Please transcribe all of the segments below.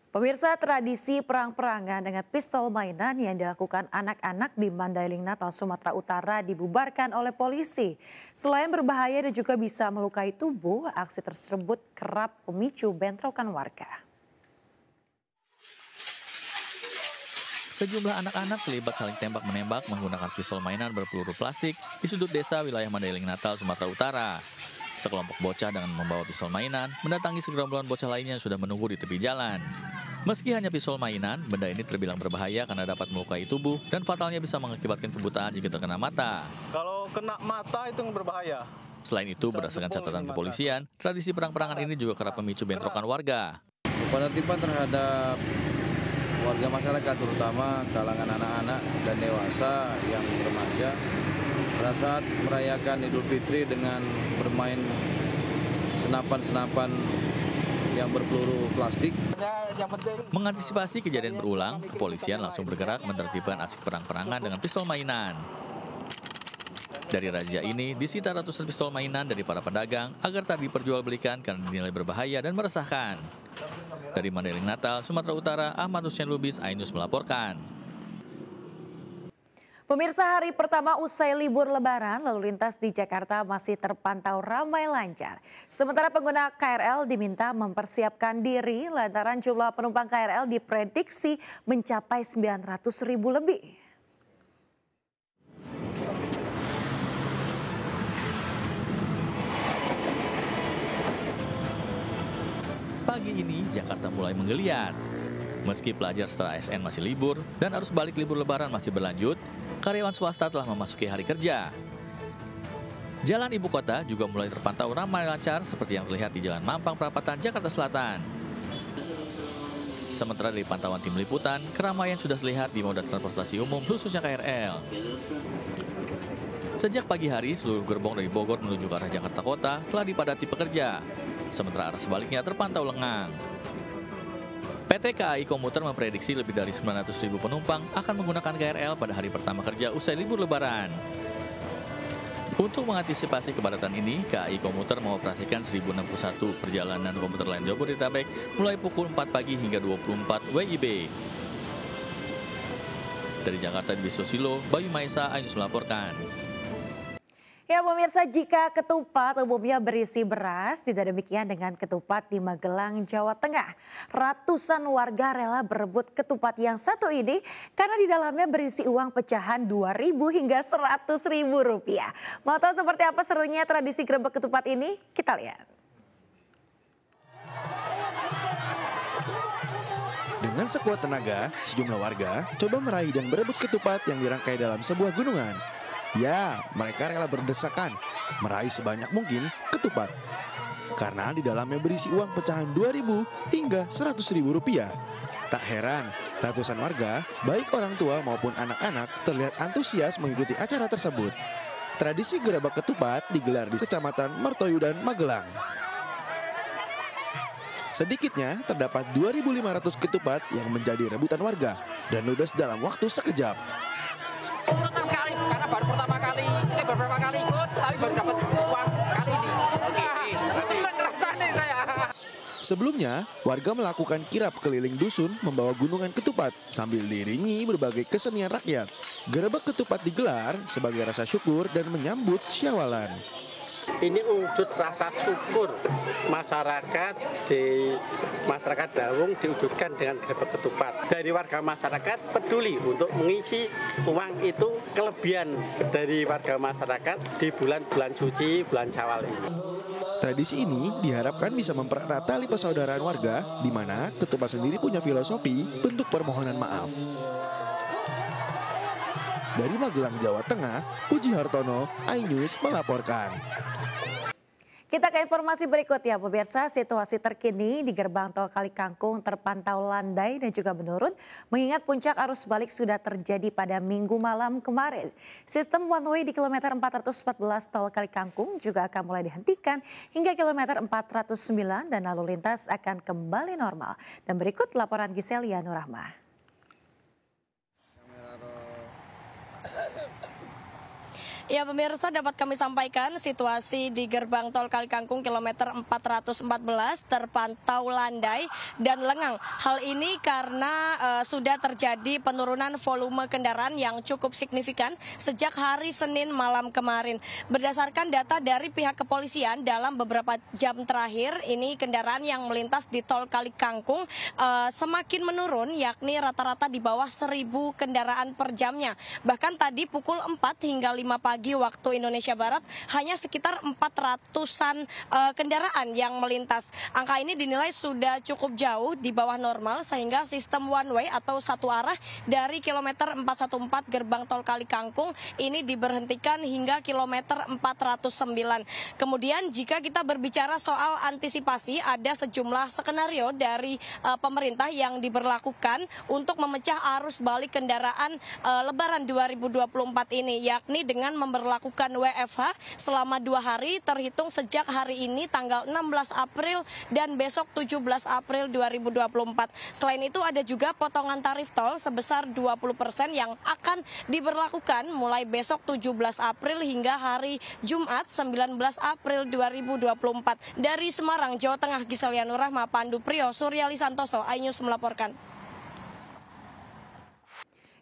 Pemirsa, tradisi perang-perangan dengan pistol mainan yang dilakukan anak-anak di Mandailing Natal, Sumatera Utara dibubarkan oleh polisi. Selain berbahaya dan juga bisa melukai tubuh, aksi tersebut kerap memicu bentrokan warga. Sejumlah anak-anak terlibat saling tembak-menembak menggunakan pistol mainan berpeluru plastik di sudut desa wilayah Mandailing Natal, Sumatera Utara. Sekelompok bocah dengan membawa pistol mainan mendatangi segerombolan bocah lainnya yang sudah menunggu di tepi jalan. Meski hanya pistol mainan, benda ini terbilang berbahaya karena dapat melukai tubuh dan fatalnya bisa mengakibatkan kebutaan jika terkena mata. Kalau kena mata itu berbahaya. Selain itu, berdasarkan catatan kepolisian, tradisi perang-perangan ini juga kerap memicu bentrokan warga. Penertiban terhadap warga masyarakat, terutama kalangan anak-anak dan dewasa yang remaja, pada saat merayakan Idul Fitri dengan bermain senapan-senapan yang berpeluru plastik. Mengantisipasi kejadian berulang, kepolisian langsung bergerak menertibkan aksi perang-perangan dengan pistol mainan. Dari razia ini, disita ratusan pistol mainan dari para pedagang agar tak diperjualbelikan karena dinilai berbahaya dan meresahkan. Dari Mandailing Natal, Sumatera Utara, Ahmad Hussein Lubis, Ainus melaporkan. Pemirsa, hari pertama usai libur Lebaran, lalu lintas di Jakarta masih terpantau ramai lancar. Sementara pengguna KRL diminta mempersiapkan diri lantaran jumlah penumpang KRL diprediksi mencapai 900.000 lebih. Pagi ini, Jakarta mulai menggeliat. Meski pelajar setelah ASN masih libur dan arus balik libur Lebaran masih berlanjut, karyawan swasta telah memasuki hari kerja. Jalan ibu kota juga mulai terpantau ramai lancar seperti yang terlihat di Jalan Mampang Perapatan, Jakarta Selatan. Sementara dari pantauan tim liputan, keramaian sudah terlihat di moda transportasi umum khususnya KRL. Sejak pagi hari, seluruh gerbong dari Bogor menuju ke arah Jakarta Kota telah dipadati pekerja. Sementara arah sebaliknya terpantau lengang. PT KAI Komuter memprediksi lebih dari 900.000 penumpang akan menggunakan KRL pada hari pertama kerja usai libur Lebaran. Untuk mengantisipasi kepadatan ini, KAI Komuter mengoperasikan 1.061 perjalanan komuter lain Jabodetabek mulai pukul 4 pagi hingga 24 WIB. Dari Jakarta, Dwi Susilo, Bayu Maesa, Ainus melaporkan. Ya pemirsa, jika ketupat umumnya berisi beras, tidak demikian dengan ketupat di Magelang, Jawa Tengah. Ratusan warga rela berebut ketupat yang satu ini karena di dalamnya berisi uang pecahan 2.000 hingga 100.000 rupiah. Mau tahu seperti apa serunya tradisi grebek ketupat ini? Kita lihat. Dengan sekuat tenaga, sejumlah warga coba meraih dan berebut ketupat yang dirangkai dalam sebuah gunungan. Ya, mereka rela berdesakan meraih sebanyak mungkin ketupat. Karena di dalamnya berisi uang pecahan 2.000 hingga 100.000 rupiah. Tak heran, ratusan warga, baik orang tua maupun anak-anak terlihat antusias mengikuti acara tersebut. Tradisi gerebek ketupat digelar di Kecamatan Mertoyudan, Magelang. Sedikitnya terdapat 2.500 ketupat yang menjadi rebutan warga dan ludes dalam waktu sekejap. Senang sekali karena baru pertama kali, beberapa kali ikut, tapi baru dapat uang kali ini. Senang rasanya saya. Sebelumnya, warga melakukan kirap keliling dusun membawa gunungan ketupat sambil diiringi berbagai kesenian rakyat. Gerebek ketupat digelar sebagai rasa syukur dan menyambut Syawalan. Ini wujud rasa syukur masyarakat Dawung diwujudkan dengan gerebek ketupat. Dari warga masyarakat peduli untuk mengisi uang itu kelebihan dari warga masyarakat di bulan-bulan suci, bulan Syawal ini. Tradisi ini diharapkan bisa mempererat tali persaudaraan warga, di mana ketupat sendiri punya filosofi bentuk permohonan maaf. Dari Magelang, Jawa Tengah, Puji Hartono, Ainus melaporkan. Kita ke informasi berikut ya pemirsa, situasi terkini di gerbang tol Kali Kangkung terpantau landai dan juga menurun mengingat puncak arus balik sudah terjadi pada Minggu malam kemarin. Sistem one way di kilometer 414 tol Kali Kangkung juga akan mulai dihentikan hingga kilometer 409 dan lalu lintas akan kembali normal. Dan berikut laporan Giselia Nurahma. Ya pemirsa, dapat kami sampaikan situasi di gerbang tol Kalikangkung kilometer 414 terpantau landai dan lengang. Hal ini karena sudah terjadi penurunan volume kendaraan yang cukup signifikan sejak hari Senin malam kemarin. Berdasarkan data dari pihak kepolisian, dalam beberapa jam terakhir ini kendaraan yang melintas di tol Kalikangkung semakin menurun, yakni rata-rata di bawah 1.000 kendaraan per jamnya. Bahkan tadi pukul 4 hingga 5 pagi waktu Indonesia Barat hanya sekitar 400-an kendaraan yang melintas. Angka ini dinilai sudah cukup jauh di bawah normal sehingga sistem one way atau satu arah dari kilometer 414 gerbang tol Kalikangkung ini diberhentikan hingga kilometer 409. Kemudian jika kita berbicara soal antisipasi, ada sejumlah skenario dari pemerintah yang diberlakukan untuk memecah arus balik kendaraan Lebaran 2024 ini, yakni dengan memberlakukan WFH selama 2 hari terhitung sejak hari ini tanggal 16 April dan besok 17 April 2024. Selain itu ada juga potongan tarif tol sebesar 20% yang akan diberlakukan mulai besok 17 April hingga hari Jumat 19 April 2024. Dari Semarang, Jawa Tengah, Giselianu Rahma, Pandu Priyo, Suryali Santoso, iNews melaporkan.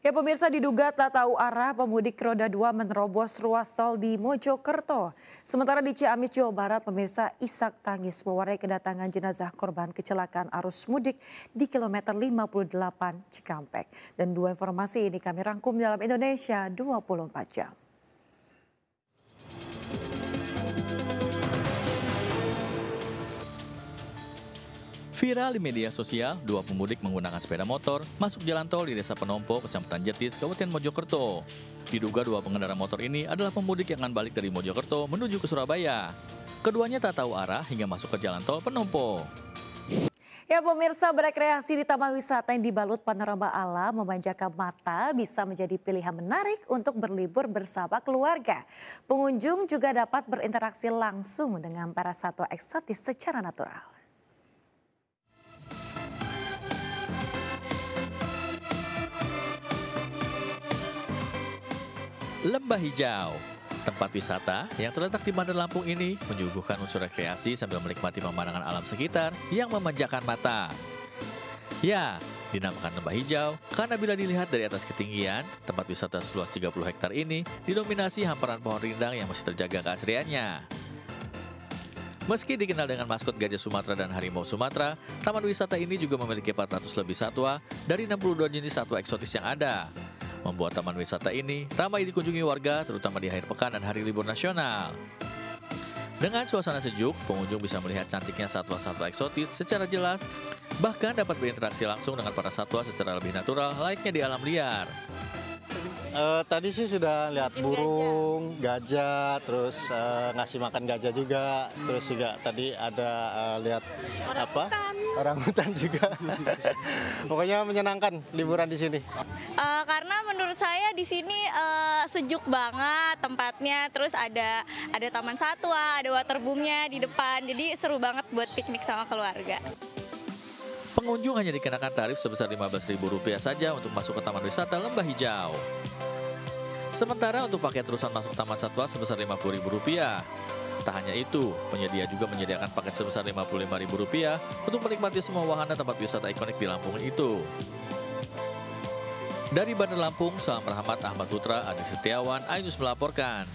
Ya pemirsa, diduga tak tahu arah pemudik roda 2 menerobos ruas tol di Mojokerto. Sementara di Ciamis, Jawa Barat, pemirsa, isak tangis mewarnai kedatangan jenazah korban kecelakaan arus mudik di kilometer 58 Cikampek. Dan 2 informasi ini kami rangkum dalam Indonesia 24 jam. Viral di media sosial, 2 pemudik menggunakan sepeda motor masuk jalan tol di Desa Penompo, Kecamatan Jetis, Kabupaten Mojokerto. Diduga 2 pengendara motor ini adalah pemudik yang akan balik dari Mojokerto menuju ke Surabaya. Keduanya tak tahu arah hingga masuk ke jalan tol Penompo. Ya pemirsa, berekreasi di taman wisata yang dibalut panorama alam memanjakan mata bisa menjadi pilihan menarik untuk berlibur bersama keluarga. Pengunjung juga dapat berinteraksi langsung dengan para satwa eksotis secara natural. Lembah Hijau, tempat wisata yang terletak di Bandar Lampung ini menyuguhkan unsur rekreasi sambil menikmati pemandangan alam sekitar yang memanjakan mata. Ya, dinamakan Lembah Hijau karena bila dilihat dari atas ketinggian, tempat wisata seluas 30 hektar ini didominasi hamparan pohon rindang yang masih terjaga keasriannya. Meski dikenal dengan maskot gajah Sumatera dan harimau Sumatera, taman wisata ini juga memiliki 400 lebih satwa dari 62 jenis satwa eksotis yang ada. Membuat taman wisata ini ramai dikunjungi warga terutama di akhir pekan dan hari libur nasional. Dengan suasana sejuk, pengunjung bisa melihat cantiknya satwa-satwa eksotis secara jelas, bahkan dapat berinteraksi langsung dengan para satwa secara lebih natural layaknya di alam liar. Tadi sih sudah lihat burung, gajah, terus ngasih makan gajah juga, terus juga tadi ada lihat orangutan juga. Pokoknya menyenangkan liburan di sini. Karena menurut saya di sini sejuk banget tempatnya, terus ada taman satwa, ada waterboomnya di depan, jadi seru banget buat piknik sama keluarga. Pengunjung hanya dikenakan tarif sebesar Rp15.000 saja untuk masuk ke Taman Wisata Lembah Hijau. Sementara untuk paket terusan masuk Taman Satwa sebesar Rp50.000. Tak hanya itu, penyedia juga menyediakan paket sebesar Rp55.000 untuk menikmati semua wahana tempat wisata ikonik di Lampung itu. Dari Bandar Lampung, Salam Rahmat, Ahmad Putra, Adi Setiawan, iNews melaporkan.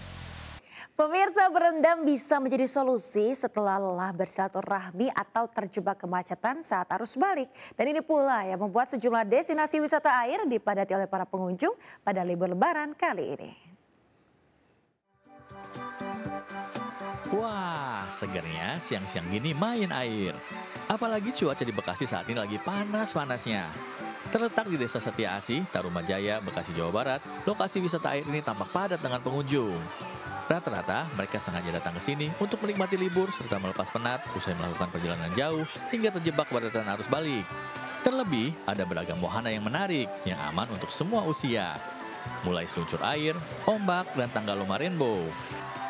Pemirsa, berendam bisa menjadi solusi setelah lelah bersilaturahmi atau terjebak kemacetan saat arus balik. Dan ini pula yang membuat sejumlah destinasi wisata air dipadati oleh para pengunjung pada libur Lebaran kali ini. Wah, segernya siang-siang gini main air. Apalagi cuaca di Bekasi saat ini lagi panas-panasnya. Terletak di Desa Setia Asih, Tarumajaya, Bekasi, Jawa Barat, lokasi wisata air ini tampak padat dengan pengunjung. Rata-rata mereka sengaja datang ke sini untuk menikmati libur serta melepas penat usai melakukan perjalanan jauh hingga terjebak kepadatan arus balik. Terlebih, ada beragam wahana yang menarik yang aman untuk semua usia. Mulai seluncur air, ombak, dan tangga loma rainbow.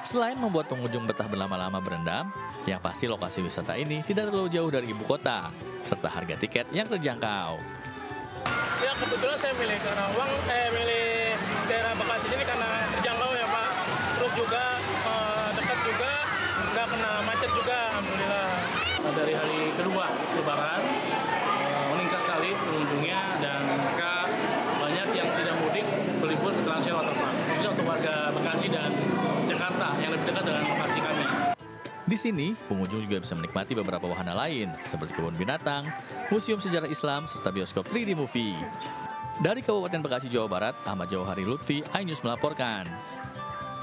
Selain membuat pengunjung betah berlama-lama berendam, yang pasti lokasi wisata ini tidak terlalu jauh dari ibu kota, serta harga tiket yang terjangkau. Ya kebetulan saya milih Karawang, milih daerah Bekasi sini karena terjangkau ya Pak. juga, dekat juga, nggak kena macet juga, alhamdulillah. Dari hari kedua Lebaran meningkat sekali pengunjungnya dan mereka banyak yang tidak mudik berlibur ke Trans Jawa Waterpark, khususnya untuk warga Bekasi dan Jakarta yang lebih dekat dengan lokasi kami. Di sini, pengunjung juga bisa menikmati beberapa wahana lain, seperti kebun binatang, museum sejarah Islam, serta bioskop 3D movie. Dari Kabupaten Bekasi, Jawa Barat, Ahmad Jauhari Lutfi, iNews melaporkan.